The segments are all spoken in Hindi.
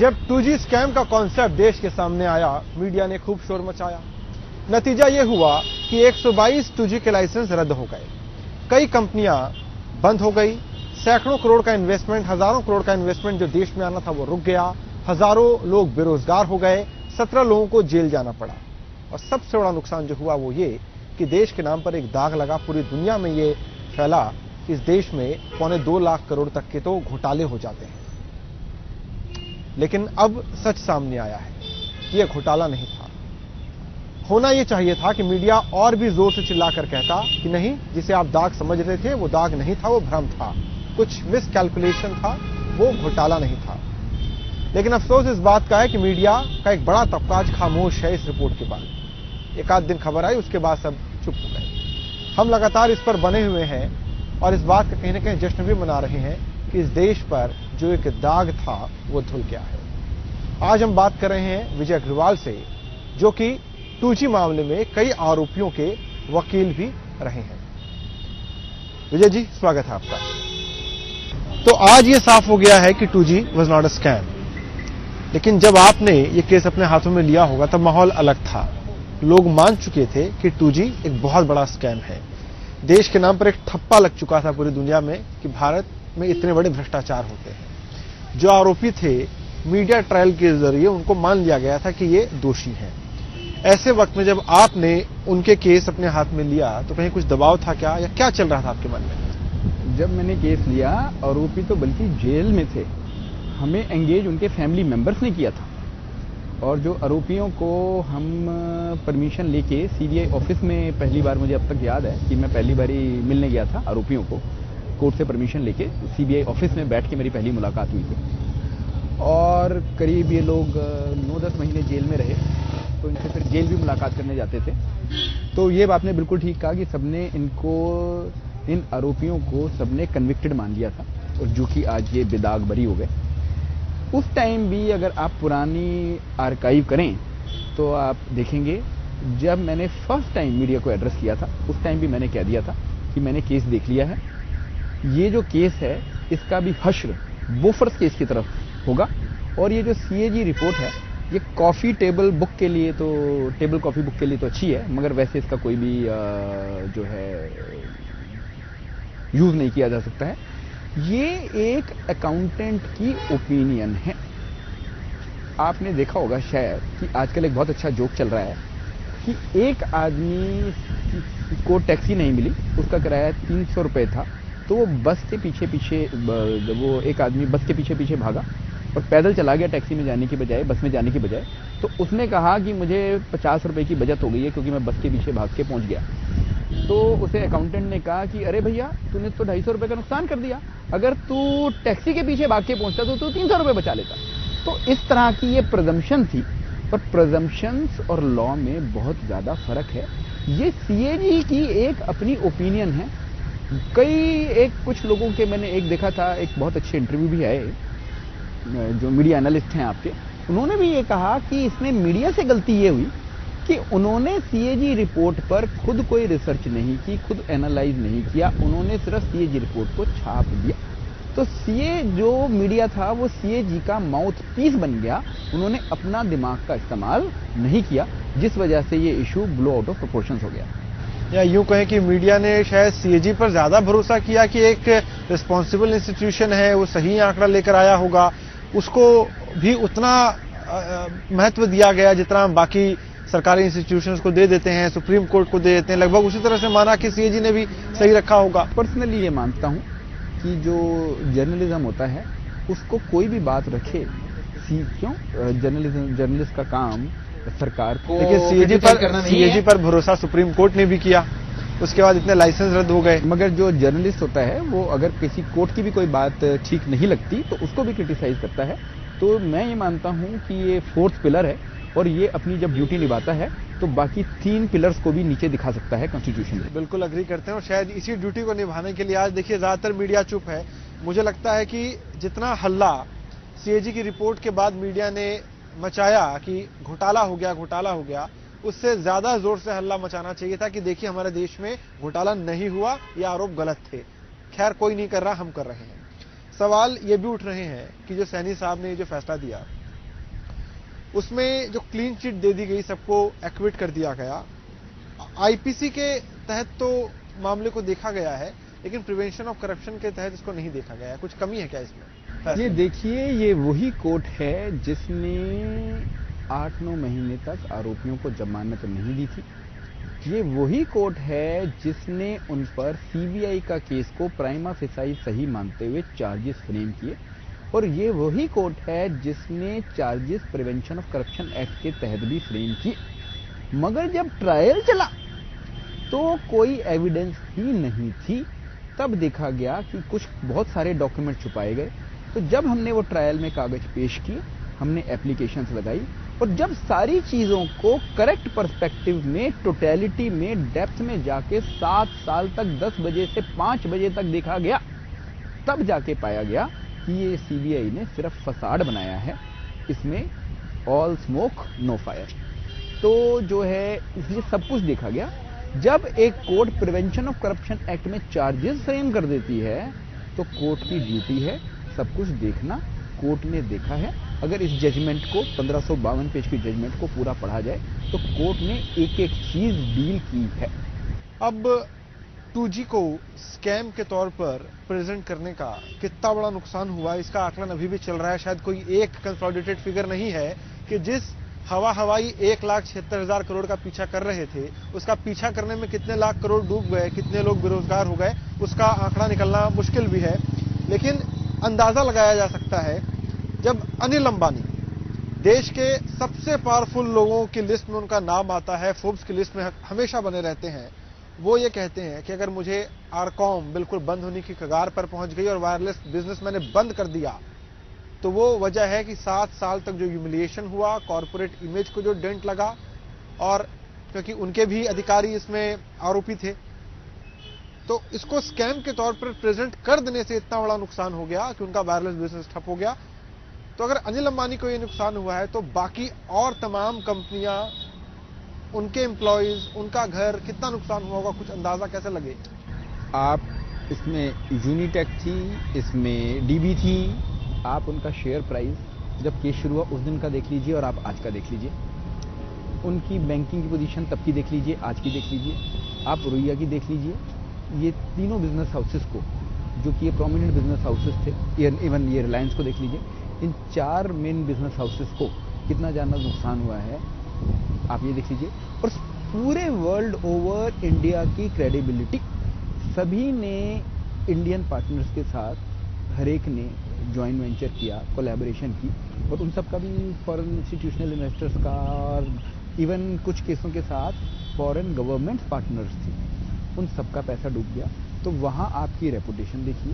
जब 2G स्कैम का कॉन्सेप्ट देश के सामने आया, मीडिया ने खूब शोर मचाया। नतीजा यह हुआ कि 122 2G के लाइसेंस रद्द हो गए, कई कंपनियां बंद हो गई, सैकड़ों करोड़ का इन्वेस्टमेंट, हजारों करोड़ का इन्वेस्टमेंट जो देश में आना था वो रुक गया, हजारों लोग बेरोजगार हो गए, 17 लोगों को जेल जाना पड़ा। और सबसे बड़ा नुकसान जो हुआ वो ये कि देश के नाम पर एक दाग लगा, पूरी दुनिया में ये फैला कि इस देश में 2.25 लाख करोड़ तक के तो घोटाले हो जाते हैं। लेकिन अब सच सामने आया है, ये घोटाला नहीं था। होना यह चाहिए था कि मीडिया और भी जोर से चिल्लाकर कहता कि नहीं, जिसे आप दाग समझ रहे थे वो दाग नहीं था, वो भ्रम था, कुछ मिस कैलकुलेशन था, वो घोटाला नहीं था। लेकिन अफसोस इस बात का है कि मीडिया का एक बड़ा तबका आज खामोश है इस रिपोर्ट के बाद। एक आध दिन खबर आई, उसके बाद सब चुप हो गए। हम लगातार इस पर बने हुए हैं और इस बात का कहीं ना कहीं जश्न भी मना रहे हैं कि इस देश पर जो एक दाग था वो धुल गया है। आज हम बात कर रहे हैं विजय अग्रवाल से, जो कि 2G मामले में कई आरोपियों के वकील भी रहे हैं। विजय जी, स्वागत है आपका। तो आज ये साफ हो गया है कि 2G was not a scam, लेकिन जब आपने ये केस अपने हाथों में लिया होगा तब माहौल अलग था। लोग मान चुके थे कि 2G एक बहुत बड़ा स्कैम है। देश के नाम पर एक ठप्पा लग चुका था पूरी दुनिया में कि भारत में इतने बड़े भ्रष्टाचार होते हैं। जो आरोपी थे, मीडिया ट्रायल के जरिए उनको मान लिया गया था कि ये दोषी हैं। ऐसे वक्त में जब आपने उनके केस अपने हाथ में लिया तो कहीं कुछ दबाव था क्या, या क्या चल रहा था आपके मन में? जब मैंने केस लिया, आरोपी तो बल्कि जेल में थे, हमें एंगेज उनके फैमिली मेंबर्स ने किया था। और जो आरोपियों को हम परमिशन लेके सीबीआई ऑफिस में, पहली बार मुझे अब तक याद है कि मैं पहली बारी मिलने गया था आरोपियों को, कोर्ट से परमिशन लेके सीबीआई ऑफिस में बैठ के मेरी पहली मुलाकात हुई थी। और करीब ये लोग 9-10 महीने जेल में रहे, तो इनसे फिर जेल भी मुलाकात करने जाते थे। तो ये बात ने बिल्कुल ठीक कहा कि सबने इन आरोपियों को सबने कन्विक्टेड मान लिया था, और जो कि आज ये बेदाग बरी हो गए। उस टाइम भी अगर आप पुरानी आर्काइव करें तो आप देखेंगे, जब मैंने फर्स्ट टाइम मीडिया को एड्रेस किया था उस टाइम भी मैंने कह दिया था कि मैंने केस देख लिया है, ये जो केस है इसका भी हश्र बोफर्स केस की तरफ होगा। और ये जो CAG रिपोर्ट है, ये कॉफी टेबल बुक के लिए तो, टेबल कॉफी बुक के लिए तो अच्छी है, मगर वैसे इसका कोई भी जो है यूज नहीं किया जा सकता है। ये एक अकाउंटेंट की ओपिनियन है। आपने देखा होगा शायद कि आजकल एक बहुत अच्छा जोक चल रहा है कि एक आदमी को टैक्सी नहीं मिली, उसका किराया 300 रुपए था, तो वो बस के पीछे पीछे, वो एक आदमी बस के पीछे पीछे भागा और पैदल चला गया टैक्सी में जाने की बजाय, बस में जाने की बजाय। तो उसने कहा कि मुझे 50 रुपए की बचत हो गई है क्योंकि मैं बस के पीछे भाग के पहुंच गया। तो उसे अकाउंटेंट ने कहा कि अरे भैया, तूने तो 250 रुपए का नुकसान कर दिया, अगर तू टैक्सी के पीछे भाग के पहुंचता तो तू 300 रुपए बचा लेता। तो इस तरह की ये प्रिजम्पशन थी, और प्रिजम्पशंस और लॉ में बहुत ज्यादा फर्क है। ये CAG की एक अपनी ओपिनियन है। कुछ लोगों के मैंने एक देखा था, एक बहुत अच्छे इंटरव्यू भी है जो मीडिया एनालिस्ट हैं आपके, उन्होंने भी ये कहा कि इसमें मीडिया से गलती ये हुई कि उन्होंने CAG रिपोर्ट पर खुद कोई रिसर्च नहीं की, खुद एनालाइज नहीं किया, उन्होंने सिर्फ CAG रिपोर्ट को छाप दिया। तो जो मीडिया था वो CAG का माउथ पीस बन गया, उन्होंने अपना दिमाग का इस्तेमाल नहीं किया, जिस वजह से ये issue blow out of proportions हो गया। या यूं कहें कि मीडिया ने शायद CAG पर ज्यादा भरोसा किया कि एक रिस्पॉन्सिबल इंस्टीट्यूशन है, वो सही आंकड़ा लेकर आया होगा, उसको भी उतना महत्व दिया गया जितना बाकी सरकारी इंस्टीट्यूशंस को दे देते हैं, सुप्रीम कोर्ट को दे देते हैं। लगभग उसी तरह से माना कि CAG ने भी सही रखा होगा। पर्सनली ये मानता हूं कि जो जर्नलिज्म होता है उसको कोई भी बात रखे, क्यों जर्नलिस्ट का काम सरकार को, देखिए CAG पर भरोसा सुप्रीम कोर्ट ने भी किया, उसके बाद इतने लाइसेंस रद्द हो गए। मगर जो जर्नलिस्ट होता है वो अगर किसी कोर्ट की भी कोई बात ठीक नहीं लगती तो उसको भी क्रिटिसाइज करता है। तो मैं ये मानता हूं कि ये 4th पिलर है, और ये अपनी जब ड्यूटी निभाता है तो बाकी 3 पिलर्स को भी नीचे दिखा सकता है कॉन्स्टिट्यूशन में। बिल्कुल अग्री करते हैं, और शायद इसी ड्यूटी को निभाने के लिए आज देखिए ज्यादातर मीडिया चुप है। मुझे लगता है कि जितना हल्ला CAG की रिपोर्ट के बाद मीडिया ने मचाया कि घोटाला हो गया, उससे ज्यादा जोर से हल्ला मचाना चाहिए था कि देखिए हमारे देश में घोटाला नहीं हुआ, ये आरोप गलत थे। खैर कोई नहीं कर रहा, हम कर रहे हैं। सवाल ये भी उठ रहे हैं कि जो सैनी साहब ने जो फैसला दिया उसमें जो क्लीन चिट दे दी गई, सबको एक्विट कर दिया गया। आईपीसी के तहत तो मामले को देखा गया है, लेकिन प्रिवेंशन ऑफ करप्शन के तहत इसको नहीं देखा गया है। कुछ कमी है क्या इसमें? ये देखिए, ये वही कोर्ट है जिसने 8-9 महीने तक आरोपियों को जमानत नहीं दी थी। ये वही कोर्ट है जिसने उन पर सीबीआई का केस को प्राइमा फेसाई सही मानते हुए चार्जेस फ्रेम किए, और ये वही कोर्ट है जिसने charges prevention of corruption act के तहत भी फ्रेम किए। मगर जब ट्रायल चला तो कोई एविडेंस ही नहीं थी। तब देखा गया कि कुछ बहुत सारे डॉक्यूमेंट छुपाए गए। तो जब हमने वो ट्रायल में कागज पेश किए, हमने एप्लीकेशंस लगाई, और जब सारी चीजों को करेक्ट पर्सपेक्टिव में, टोटलिटी में, डेप्थ में जाके 7 साल तक 10 बजे से 5 बजे तक देखा गया, तब जाके पाया गया कि ये सीबीआई ने सिर्फ फसाड बनाया है, इसमें ऑल स्मोक नो फायर। तो जो है, इसलिए सब कुछ देखा गया। जब एक court prevention of corruption act में चार्जेस फ्रेम कर देती है, तो कोर्ट की ड्यूटी है सब कुछ देखना। कोर्ट ने देखा है। अगर इस जजमेंट को, 1552 पेज की जजमेंट को पूरा पढ़ा जाए, तो कोर्ट ने एक एक चीज डील की है। अब 2G को स्कैम के तौर पर प्रेजेंट करने का कितना बड़ा नुकसान हुआ, इसका आकलन अभी भी चल रहा है। शायद कोई एक कंसोलिडेटेड फिगर नहीं है कि जिस हवाई 1,76,000 करोड़ का पीछा कर रहे थे, उसका पीछा करने में कितने लाख करोड़ डूब गए, कितने लोग बेरोजगार हो गए, उसका आंकड़ा निकलना मुश्किल भी है। लेकिन अंदाजा लगाया जा सकता है, जब अनिल अंबानी देश के सबसे पावरफुल लोगों की लिस्ट में उनका नाम आता है, फोर्ब्स की लिस्ट में हमेशा बने रहते हैं, वो ये कहते हैं कि अगर मुझे आरकॉम बिल्कुल बंद होने की कगार पर पहुंच गई और वायरलेस बिजनेस मैंने बंद कर दिया, तो वो वजह है कि 7 साल तक जो ह्यूमिलिएशन हुआ, कॉर्पोरेट इमेज को जो डेंट लगा, और क्योंकि उनके भी अधिकारी इसमें आरोपी थे, तो इसको स्कैम के तौर पर प्रेजेंट कर देने से इतना बड़ा नुकसान हो गया कि उनका वायरलेस बिजनेस ठप हो गया। तो अगर अनिल अंबानी को ये नुकसान हुआ है, तो बाकी और तमाम कंपनियां, उनके एम्प्लॉइज, उनका घर, कितना नुकसान हुआ होगा, कुछ अंदाजा कैसे लगे? आप इसमें यूनिटेक थी, इसमें डीबी थी, आप उनका शेयर प्राइस जब केस शुरू हुआ उस दिन का देख लीजिए और आप आज का देख लीजिए। उनकी बैंकिंग की पोजीशन तब की देख लीजिए, आज की देख लीजिए, आप रुइया की देख लीजिए। ये तीनों बिजनेस हाउसेस को, जो कि ये प्रोमिनेंट बिजनेस हाउसेस थे, इवन ये रिलायंस को देख लीजिए, इन 4 मेन बिजनेस हाउसेस को कितना ज्यादा नुकसान हुआ है, आप ये देख लीजिए। और पूरे वर्ल्ड ओवर इंडिया की क्रेडिबिलिटी, सभी ने इंडियन पार्टनर्स के साथ हर एक ने ज्वाइंट वेंचर किया, कोलैबोरेशन की, और उन सब का भी फॉरेन इंस्टीट्यूशनल इन्वेस्टर्स का, और इवन कुछ केसों के साथ फॉरेन गवर्नमेंट पार्टनर्स थे, उन सबका पैसा डूब गया। तो वहां आपकी रेपुटेशन देखिए।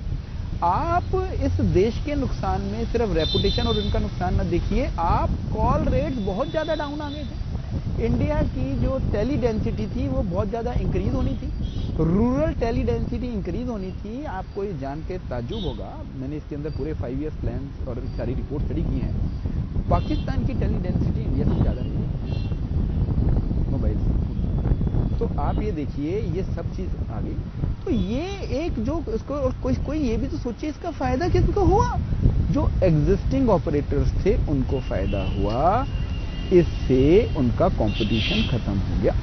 आप इस देश के नुकसान में सिर्फ रेपुटेशन और उनका नुकसान न देखिए, आप कॉल रेट्स बहुत ज्यादा डाउन आ गए थे। इंडिया की जो टेली डेंसिटी थी वो बहुत ज्यादा इंक्रीज होनी थी, रूरल टेली डेंसिटी इंक्रीज होनी थी। आपको ये जान के ताज्जुब होगा, मैंने इसके अंदर पूरे 5 ईयर्स प्लान और सारी रिपोर्ट स्टडी की हैं। पाकिस्तान की टेली डेंसिटी इंडिया से ज्यादा नहीं है मोबाइल से। तो आप ये देखिए, ये सब चीज आ गई। तो ये एक जो इसको, और कोई ये भी तो सोचिए इसका फायदा किसको हुआ? जो एग्जिस्टिंग ऑपरेटर्स थे उनको फायदा हुआ, इससे उनका कंपटीशन खत्म हो गया।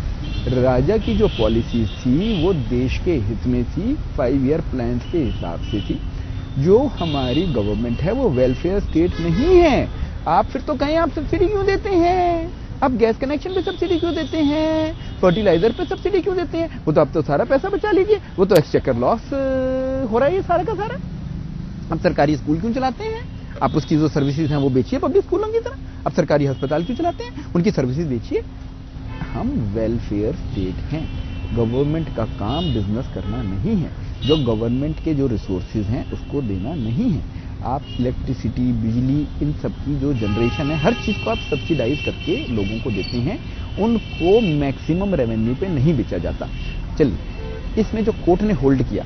राजा की जो पॉलिसीज थी वो देश के हित में थी, 5 ईयर प्लान के हिसाब से थी। जो हमारी गवर्नमेंट है वो वेलफेयर स्टेट नहीं है। आप फिर तो कहें आप सब्सिडी क्यों देते हैं, आप गैस कनेक्शन पे सब्सिडी क्यों देते हैं, फर्टिलाइजर पे सब्सिडी क्यों देते हैं? वो तो आप तो सारा पैसा बचा लीजिए, वो तो एक्सचेकर लॉस हो रहा है ये सारा का सारा। आप सरकारी स्कूल क्यों चलाते हैं? आप उसकी जो सर्विसेज हैं वो बेचिए पब्लिक स्कूलों की तरह। आप सरकारी अस्पताल क्यों चलाते हैं? उनकी सर्विसेज बेचिए। हम वेलफेयर स्टेट हैं, गवर्नमेंट का काम बिजनेस करना नहीं है, जो गवर्नमेंट के जो रिसोर्सेज हैं उसको देना नहीं है। आप इलेक्ट्रिसिटी, बिजली, इन सब की जो जनरेशन है, हर चीज को आप सब्सिडाइज करके लोगों को देते हैं, उनको मैक्सिमम रेवेन्यू पे नहीं बेचा जाता। चलिए, इसमें जो कोर्ट ने होल्ड किया,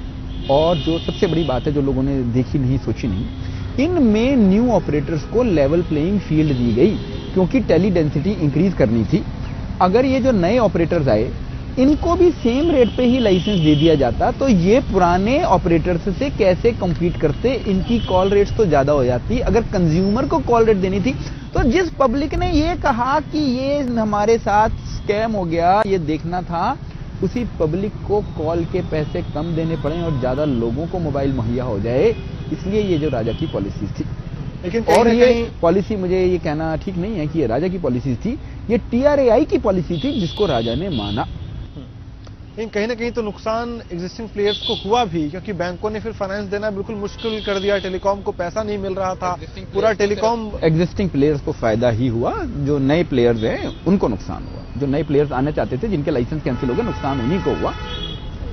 और जो सबसे बड़ी बात है जो लोगों ने देखी नहीं, सोची नहीं, इनमें न्यू ऑपरेटर्स को लेवल प्लेइंग फील्ड दी गई, क्योंकि टेली डेंसिटी इंक्रीज करनी थी। अगर ये जो नए ऑपरेटर्स आए, इनको भी सेम रेट पे ही लाइसेंस दे दिया जाता तो ये पुराने ऑपरेटर्स से कैसे compete करते, इनकी कॉल रेट्स तो ज्यादा हो जाती। अगर कंज्यूमर को कॉल रेट देनी थी तो जिस पब्लिक ने ये कहा कि ये हमारे साथ स्कैम हो गया, ये देखना था, उसी पब्लिक को कॉल के पैसे कम देने पड़े और ज्यादा लोगों को मोबाइल मुहैया हो जाए, इसलिए ये जो राजा की पॉलिसी थी। लेकिन और ये पॉलिसी, मुझे ये कहना ठीक नहीं है कि ये राजा की पॉलिसी थी, ये TRAI की पॉलिसी थी जिसको राजा ने माना। लेकिन कहीं ना कहीं तो नुकसान एग्जिस्टिंग प्लेयर्स को हुआ भी, क्योंकि बैंकों ने फिर फाइनेंस देना बिल्कुल मुश्किल कर दिया, टेलीकॉम को पैसा नहीं मिल रहा था, पूरा टेलीकॉम। एग्जिस्टिंग प्लेयर्स को फायदा ही हुआ, जो नए प्लेयर्स हैं उनको नुकसान हुआ। जो नए प्लेयर्स आने चाहते थे, जिनके लाइसेंस कैंसिल हो गए, नुकसान उन्हीं को हुआ।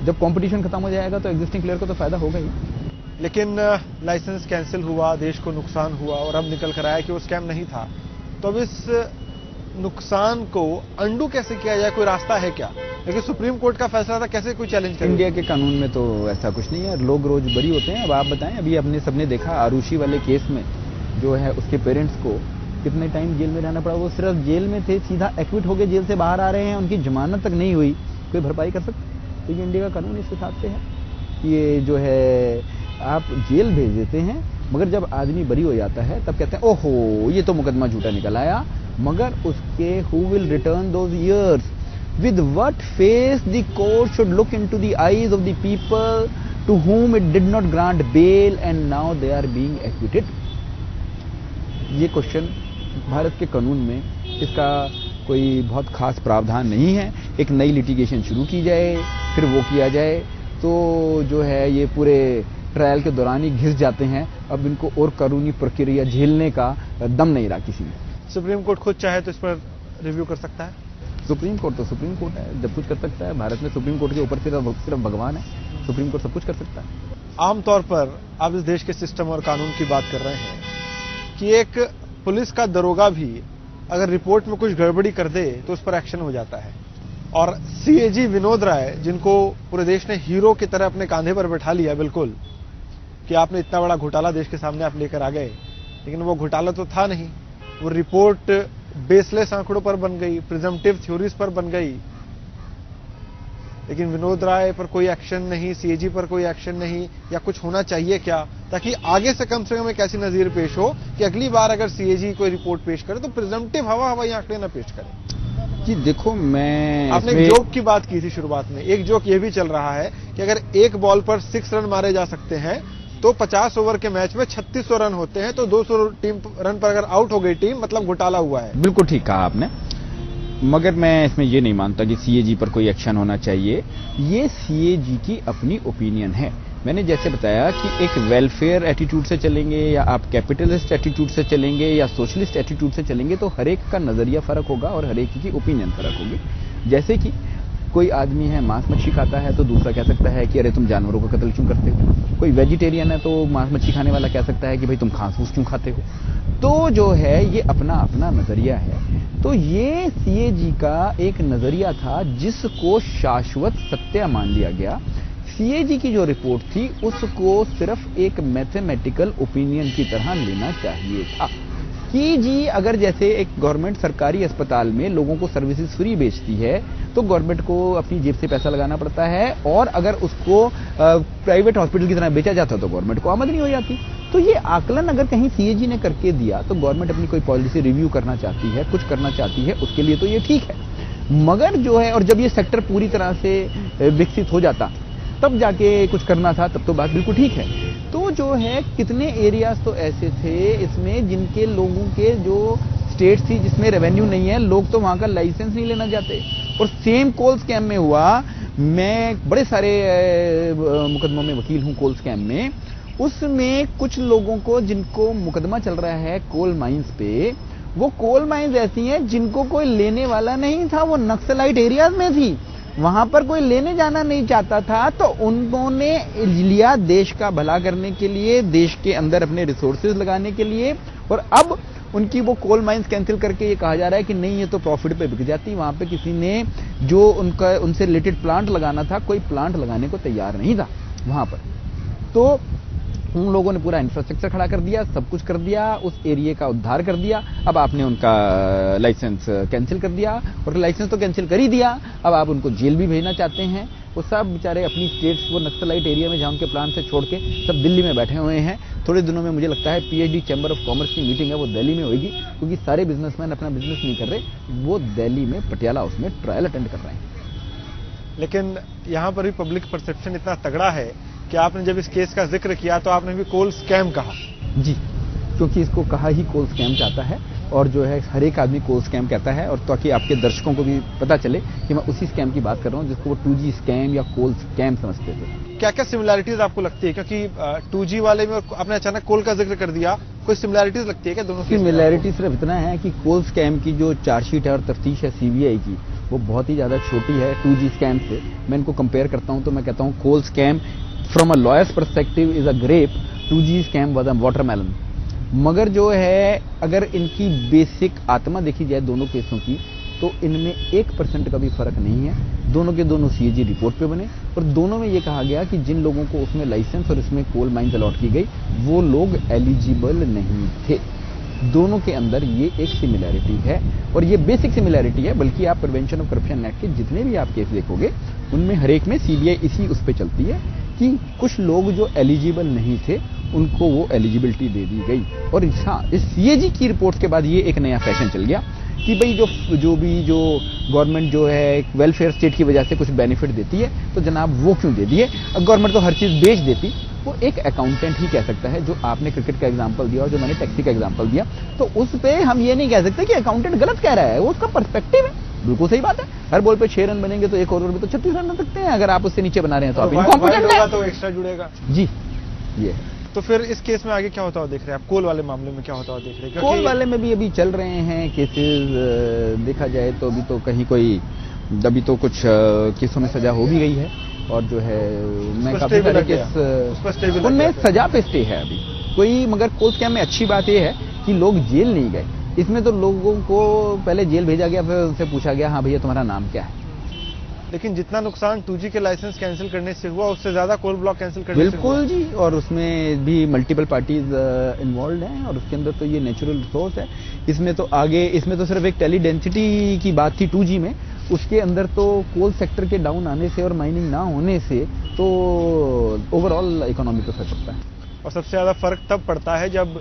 जब कंपटीशन खत्म हो जाएगा तो एग्जिस्टिंग प्लेयर को तो फायदा होगा ही। लेकिन लाइसेंस कैंसिल हुआ, देश को नुकसान हुआ और अब निकल कर आया कि वो स्कैम नहीं था। तो अब इस नुकसान को अंडू कैसे किया जाए, कोई रास्ता है क्या? लेकिन सुप्रीम कोर्ट का फैसला था, कैसे कोई चैलेंज करें? इंडिया के कानून में तो ऐसा कुछ नहीं है, लोग रोज बरी होते हैं। अब आप बताएं, अभी अपने सबने देखा आरुषि वाले केस में जो है उसके पेरेंट्स को कितने टाइम जेल में रहना पड़ा। वो सिर्फ जेल में थे, सीधा एक्विट होकर जेल से बाहर आ रहे हैं, उनकी जमानत तक नहीं हुई, कोई भरपाई कर सकते? तो ये इंडिया का कानून इस हिसाब से है कि ये जो है आप जेल भेज देते हैं, मगर जब आदमी बरी हो जाता है तब कहते हैं ओहो ये तो मुकदमा झूठा निकल आया। मगर उसके who will return those years, with what face the court should look into the eyes of the people to whom it did not grant bail and now they are being acquitted? ये क्वेश्चन भारत के कानून में इसका कोई बहुत खास प्रावधान नहीं है। एक नई लिटिगेशन शुरू की जाए, फिर वो किया जाए, तो जो है ये पूरे ट्रायल के दौरान ही घिस जाते हैं। अब इनको और कानूनी प्रक्रिया झेलने का दम नहीं रहा किसी में। सुप्रीम कोर्ट खुद चाहे तो इस पर रिव्यू कर सकता है। सुप्रीम कोर्ट तो सुप्रीम कोर्ट है, जब कुछ कर सकता है। भारत में सुप्रीम कोर्ट के ऊपर सिर्फ भगवान है, सुप्रीम कोर्ट सब कुछ कर सकता है। आमतौर पर आप इस देश के सिस्टम और कानून की बात कर रहे हैं कि एक पुलिस का दरोगा भी अगर रिपोर्ट में कुछ गड़बड़ी कर दे तो उस पर एक्शन हो जाता है। और CAG विनोद राय, जिनको पूरे देश ने हीरो की तरह अपने कांधे पर बैठा लिया, बिल्कुल कि आपने इतना बड़ा घोटाला देश के सामने आप लेकर आ गए, लेकिन वो घोटाला तो था नहीं, वो रिपोर्ट बेसलेस आंकड़ों पर बन गई, प्रिजम्पटिव थ्योरीज पर बन गई। लेकिन विनोद राय पर कोई एक्शन नहीं, CAG पर कोई एक्शन नहीं, या कुछ होना चाहिए क्या, ताकि आगे से कम एक ऐसी नजीर पेश हो कि अगली बार अगर CAG कोई रिपोर्ट पेश करे तो प्रिजम्पटिव हवाई आंकड़े न पेश करे। जी देखो, मैं आपने एक जोक की बात की थी शुरुआत में, एक जोक ये भी चल रहा है कि अगर एक बॉल पर 6 रन मारे जा सकते हैं तो 50 ओवर के मैच में 3600 रन होते हैं, तो 200 रन पर अगर आउट हो गई टीम मतलब घोटाला हुआ है। बिल्कुल ठीक कहा आपने, मगर मैं इसमें ये नहीं मानता कि CAG पर कोई एक्शन होना चाहिए। ये CAG की अपनी ओपिनियन है। मैंने जैसे बताया कि एक वेलफेयर एटीट्यूड से चलेंगे या आप कैपिटलिस्ट एटीट्यूड से चलेंगे या सोशलिस्ट एटीट्यूड से चलेंगे तो हर एक का नजरिया फर्क होगा और हर एक की ओपिनियन फर्क होगी। जैसे कि कोई आदमी है मांस मच्छी खाता है तो दूसरा कह सकता है कि अरे तुम जानवरों का कत्ल क्यों करते हो। कोई वेजिटेरियन है तो मांस मच्छी खाने वाला कह सकता है कि भाई तुम घास फूस क्यों खाते हो। तो जो है ये अपना अपना नजरिया है। तो ये CAG का एक नजरिया था जिसको शाश्वत सत्य मान लिया गया। CAG की जो रिपोर्ट थी उसको सिर्फ एक मैथमेटिकल ओपिनियन की तरह लेना चाहिए था कि जी अगर जैसे एक गवर्नमेंट सरकारी अस्पताल में लोगों को सर्विसेज फ्री बेचती है तो गवर्नमेंट को अपनी जेब से पैसा लगाना पड़ता है, और अगर उसको प्राइवेट हॉस्पिटल की तरह बेचा जाता तो गवर्नमेंट को आमदनी हो जाती। तो ये आकलन अगर कहीं CAG ने करके दिया तो गवर्नमेंट अपनी कोई पॉलिसी रिव्यू करना चाहती है, कुछ करना चाहती है, उसके लिए तो ये ठीक है। मगर जो है, और जब ये सेक्टर पूरी तरह से विकसित हो जाता तब जाके कुछ करना था, तब तो बात बिल्कुल ठीक है। तो जो है कितने एरियाज तो ऐसे थे इसमें जिनके लोगों के जो स्टेट थी जिसमें रेवेन्यू नहीं है, लोग तो वहां का लाइसेंस नहीं लेना चाहते। और सेम कोल स्कैम में हुआ। मैं बड़े सारे मुकदमों में वकील हूं कोल स्कैम में। उसमें कुछ लोगों को जिनको मुकदमा चल रहा है कोल माइंस पे, वो कोल माइंस ऐसी हैं जिनको कोई लेने वाला नहीं था, वो नक्सलाइट एरियाज में थी, वहां पर कोई लेने जाना नहीं चाहता था। तो उन्होंने लिया देश का भला करने के लिए, देश के अंदर अपने रिसोर्सेज लगाने के लिए, और अब उनकी वो कोल माइंस कैंसिल करके ये कहा जा रहा है कि नहीं ये तो प्रॉफिट पे बिक जाती। वहां पे किसी ने जो उनसे रिलेटेड प्लांट लगाना था, कोई प्लांट लगाने को तैयार नहीं था वहां पर। तो उन लोगों ने पूरा इंफ्रास्ट्रक्चर खड़ा कर दिया, सब कुछ कर दिया, उस एरिया का उद्धार कर दिया। अब आपने उनका लाइसेंस कैंसिल कर दिया, और लाइसेंस तो कैंसिल कर ही दिया, अब आप उनको जेल भी भेजना चाहते हैं। वो सब बेचारे अपनी स्टेट्स, वो नक्सलाइट एरिया में जहां उनके प्लान से छोड़ के सब दिल्ली में बैठे हुए हैं। थोड़े दिनों में मुझे लगता है पीएचडी चैम्बर ऑफ कॉमर्स की मीटिंग है वो दिल्ली में होगी, क्योंकि सारे बिजनेसमैन अपना बिजनेस नहीं कर रहे, वो दिल्ली में पटियाला हाउस में ट्रायल अटेंड कर रहे हैं। लेकिन यहाँ पर भी पब्लिक परसेप्शन इतना तगड़ा है कि आपने जब इस केस का जिक्र किया तो आपने भी कोल स्कैम कहा। जी, क्योंकि इसको कहा ही कोल स्कैम जाता है, और जो है हर एक आदमी कोल स्कैम कहता है, और ताकि आपके दर्शकों को भी पता चले कि मैं उसी स्कैम की बात कर रहा हूं जिसको वो 2G स्कैम या कोल स्कैम समझते थे। क्या क्या सिमिलैरिटीज आपको लगती है, क्योंकि 2G वाले में आपने अचानक कोल का जिक्र कर दिया, कोई सिमिलैरिटीज लगती है क्या दोनों की? सिमिलैरिटी सिर्फ इतना है कि कोल स्कैम की जो चार्जशीट है और तफ्तीश है सीबीआई की, वो बहुत ही ज्यादा छोटी है 2G स्कैम से। मैं इनको कंपेयर करता हूं तो मैं कहता हूं coal scam from a lawyer's perspective is a grape, 2G scam was a watermelon. मगर जो है अगर इनकी बेसिक आत्मा देखी जाए दोनों केसों की, तो इनमें 1% का भी फर्क नहीं है। दोनों के दोनों सीएजी रिपोर्ट पे बने, और दोनों में ये कहा गया कि जिन लोगों को उसमें लाइसेंस और इसमें कोल माइंस अलॉट की गई वो लोग एलिजिबल नहीं थे। दोनों के अंदर ये एक सिमिलैरिटी है, और ये बेसिक सिमिलैरिटी है। बल्कि आप प्रिवेंशन ऑफ करप्शन एक्ट के जितने भी आप केस देखोगे उनमें हर एक में सीबीआई इसी उस पे चलती है कि कुछ लोग जो एलिजिबल नहीं थे उनको वो एलिजिबिलिटी दे दी गई। और हाँ, इस सीएजी की रिपोर्ट के बाद ये एक नया फैशन चल गया कि भाई जो गवर्नमेंट जो है वेलफेयर स्टेट की वजह से कुछ बेनिफिट देती है तो जनाब वो क्यों दे दिए। गवर्नमेंट तो हर चीज बेच देती, वो एक अकाउंटेंट ही कह सकता है। जो आपने क्रिकेट का एग्जांपल दिया और जो मैंने टैक्सी का एग्जांपल दिया, तो उस पे हम ये नहीं कह सकते कि अकाउंटेंट गलत कह रहा है, वो उसका पर्सपेक्टिव है। बिल्कुल सही बात है, हर बॉल पे 6 रन बनेंगे तो एक ओवर में तो 36 रन बन सकते हैं। अगर आप उससे नीचे बना रहे हैं तो आप इनकॉम्पिटेंट हैं, तो एक्स्ट्रा जुड़ेगा। जी, ये तो फिर इस केस में आगे क्या होता हुआ देख रहे हैं आप? कोल वाले मामले में क्या होता हुआ देख रहे हैं? कोल वाले में भी अभी चल रहे हैं केसेस। देखा जाए तो अभी तो कहीं कोई अभी तो कुछ केसों में सजा हो भी गई है, और जो है मैं काफी सारे केस उनमें सजा पे स्टे है अभी कोई। मगर कोल स्कैम में अच्छी बात यह है कि लोग जेल नहीं गए। इसमें तो लोगों को पहले जेल भेजा गया, फिर उनसे पूछा गया हाँ भैया तुम्हारा नाम क्या है। लेकिन जितना नुकसान 2G के लाइसेंस कैंसिल करने से हुआ उससे ज्यादा कोल ब्लॉक कैंसिल करने से हुआ। बिल्कुल जी, और उसमें भी मल्टीपल पार्टीज इन्वॉल्व हैं, और उसके अंदर तो ये नेचुरल रिसोर्स है। इसमें तो सिर्फ एक टेली डेंसिटी की बात थी 2G में, उसके अंदर तो कोल सेक्टर के डाउन आने से और माइनिंग ना होने से तो ओवरऑल इकोनॉमी पे फर्क पड़ता है। और सबसे ज्यादा फर्क तब पड़ता है जब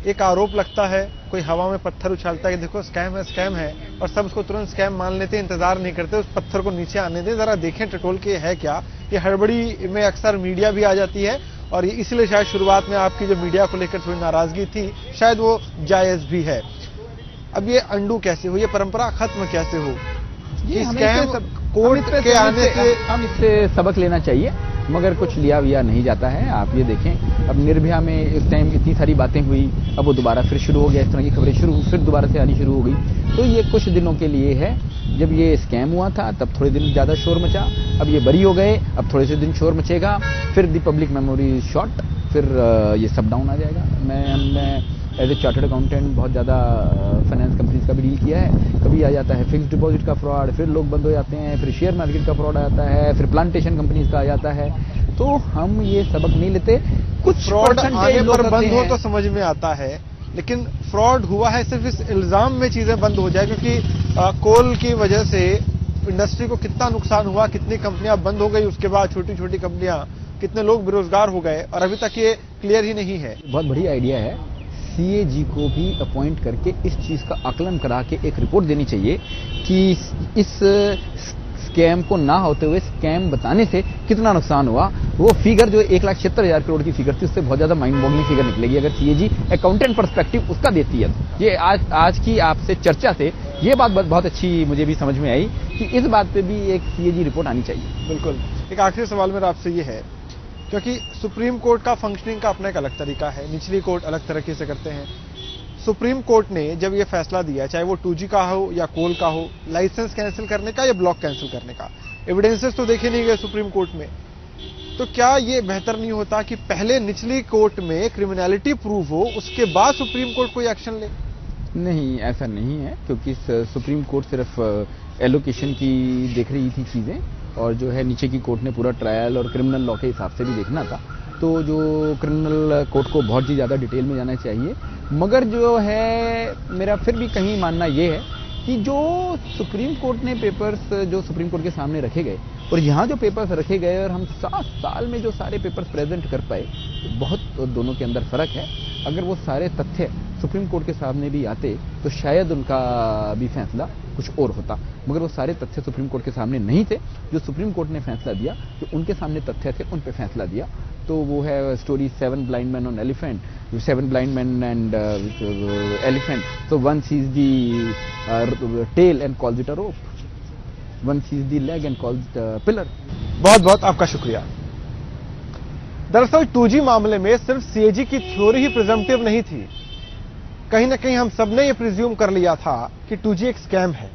एक आरोप लगता है, कोई हवा में पत्थर उछालता है कि देखो स्कैम है, और सब उसको तुरंत स्कैम मान लेते हैं, इंतजार नहीं करते उस पत्थर को नीचे आने दें, जरा देखें टटोल के है क्या। ये हड़बड़ी में अक्सर मीडिया भी आ जाती है, और इसलिए शायद शुरुआत में आपकी जो मीडिया को लेकर थोड़ी नाराजगी थी शायद वो जायज भी है। अब ये अंडू कैसे हो, ये परंपरा खत्म कैसे हो? स्कैम कोर्ट के आने से हम इससे सबक लेना चाहिए, मगर कुछ लिया विया नहीं जाता है। आप ये देखें, अब निर्भया में इस टाइम इतनी सारी बातें हुई, अब वो दोबारा फिर शुरू हो गया, इस तरह की खबरें फिर दोबारा से आनी शुरू हो गई। तो ये कुछ दिनों के लिए है। जब ये स्कैम हुआ था तब थोड़े दिन ज्यादा शोर मचा, अब ये बरी हो गए, अब थोड़े से दिन शोर मचेगा, फिर दी पब्लिक मेमोरी शॉर्ट, फिर ये सब डाउन आ जाएगा। मैं एज ए चार्टर्ड अकाउंटेंट बहुत ज़्यादा फाइनेंस कंपनीज का भी डील किया है। कभी आ जाता है फिक्स्ड डिपॉजिट का फ्रॉड, फिर लोग बंद हो जाते हैं, फिर शेयर मार्केट का फ्रॉड आ जाता है, फिर प्लांटेशन कंपनीज का आ जाता है। तो हम ये सबक नहीं लेते। कुछ फ्रॉड आने पर बंद हो तो समझ में आता है, लेकिन फ्रॉड हुआ है सिर्फ इस इल्जाम में चीजें बंद हो जाए, क्योंकि कोल की वजह से इंडस्ट्री को कितना नुकसान हुआ, कितनी कंपनियां बंद हो गई, उसके बाद छोटी छोटी कंपनियां, कितने लोग बेरोजगार हो गए, और अभी तक ये क्लियर ही नहीं है। बहुत बढ़िया आइडिया है, सीएजी को भी अपॉइंट करके इस चीज का आकलन करा के एक रिपोर्ट देनी चाहिए कि इस स्कैम को ना होते हुए स्कैम बताने से कितना नुकसान हुआ। वो फिगर जो 1,76,000 करोड़ की फिगर थी, उससे बहुत ज्यादा माइंड बॉगलिंग फिगर निकलेगी अगर सीएजी अकाउंटेंट पर्सपेक्टिव उसका देती है। ये आज की आपसे चर्चा से ये बात बहुत अच्छी मुझे भी समझ में आई कि इस बात पे भी एक सीएजी रिपोर्ट आनी चाहिए। बिल्कुल। एक आखिरी सवाल मेरा आपसे ये है, क्योंकि सुप्रीम कोर्ट का फंक्शनिंग का अपना एक अलग तरीका है, निचली कोर्ट अलग तरीके से करते हैं। सुप्रीम कोर्ट ने जब ये फैसला दिया, चाहे वो 2G का हो या कोल का हो, लाइसेंस कैंसिल करने का या ब्लॉक कैंसिल करने का, एविडेंसेस तो देखे नहीं गए सुप्रीम कोर्ट में, तो क्या ये बेहतर नहीं होता कि पहले निचली कोर्ट में क्रिमिनलिटी प्रूव हो, उसके बाद सुप्रीम कोर्ट कोई एक्शन ले? नहीं, ऐसा नहीं है, क्योंकि सुप्रीम कोर्ट सिर्फ एलोकेशन की देख रही थी चीजें, और जो है नीचे की कोर्ट ने पूरा ट्रायल और क्रिमिनल लॉ के हिसाब से भी देखना था। तो जो क्रिमिनल कोर्ट को बहुत ही ज़्यादा डिटेल में जाना चाहिए। मगर जो है मेरा फिर भी कहीं मानना ये है कि जो सुप्रीम कोर्ट ने पेपर्स जो सुप्रीम कोर्ट के सामने रखे गए और यहाँ जो पेपर्स रखे गए और हम 7 साल में जो सारे पेपर्स प्रेजेंट कर पाए, बहुत दोनों के अंदर फर्क है। अगर वो सारे तथ्य सुप्रीम कोर्ट के सामने भी आते तो शायद उनका भी फैसला कुछ और होता, मगर वो सारे तथ्य सुप्रीम कोर्ट के सामने नहीं थे। जो सुप्रीम कोर्ट ने फैसला दिया, जो उनके सामने तथ्य थे, उन पे फैसला दिया। तो वो है story 7 blind men on elephant, 7 blind men and elephant. So one sees the tail and calls it a rope. One sees the leg and calls it a pillar. बहुत बहुत आपका शुक्रिया। दरअसल 2G मामले में सिर्फ CAG की थ्योरी ही प्रिजम्पटिव नहीं थी। कहीं ना कहीं हम सबने ये प्रिज्यूम कर लिया था कि 2G एक स्कैम है।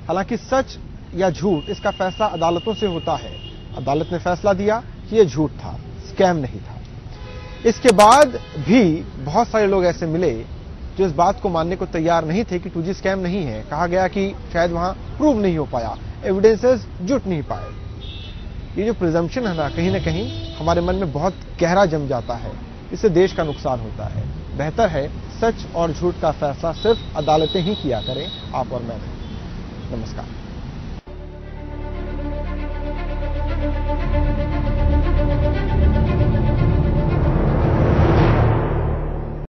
हालांकि सच या झूठ इसका फैसला अदालतों से होता है। अदालत ने फैसला दिया कि यह झूठ था, स्कैम नहीं था। इसके बाद भी बहुत सारे लोग ऐसे मिले जो इस बात को मानने को तैयार नहीं थे कि 2G स्कैम नहीं है। कहा गया कि शायद वहां प्रूव नहीं हो पाया, एविडेंसेस जुट नहीं पाए। ये जो प्रिजम्पशन है ना कहीं हमारे मन में बहुत गहरा जम जाता है। इससे देश का नुकसान होता है। बेहतर है सच और झूठ का फैसला सिर्फ अदालतें ही किया करें, आप और मैं नहीं। नमस्कार।